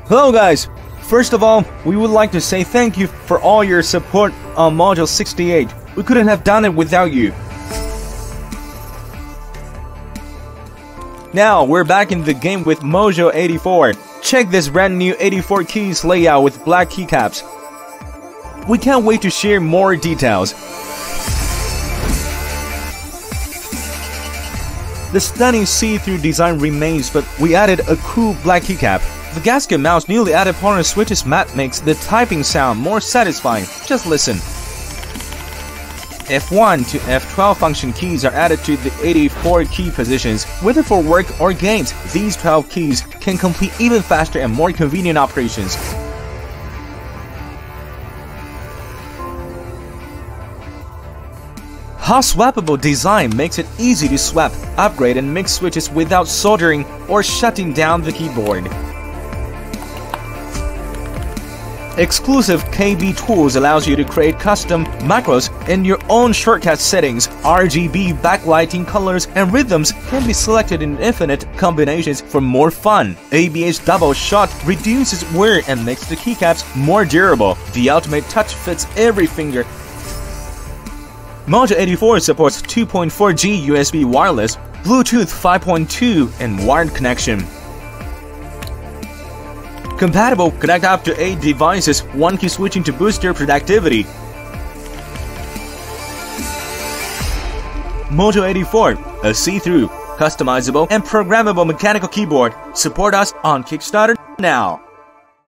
Hello guys! First of all, we would like to say thank you for all your support on Mojo68. We couldn't have done it without you. Now, we're back in the game with Mojo84. Check this brand new 84 keys layout with black keycaps. We can't wait to share more details. The stunning see-through design remains, but we added a cool black keycap. The Gasket mouse newly added partner switches matte makes the typing sound more satisfying. Just listen. F1 to F12 function keys are added to the 84 key positions. Whether for work or games, these 12 keys can complete even faster and more convenient operations. Hot-swappable design makes it easy to swap, upgrade, and mix switches without soldering or shutting down the keyboard. Exclusive KB tools allows you to create custom macros in your own shortcut settings. RGB backlighting colors and rhythms can be selected in infinite combinations for more fun. ABS double shot reduces wear and makes the keycaps more durable. The ultimate touch fits every finger. Mojo84 supports 2.4G USB wireless, Bluetooth 5.2 and wired connection. Compatible, connect up to 8 devices, one key switching to boost your productivity. Mojo84, a see-through, customizable, and programmable mechanical keyboard. Support us on Kickstarter now.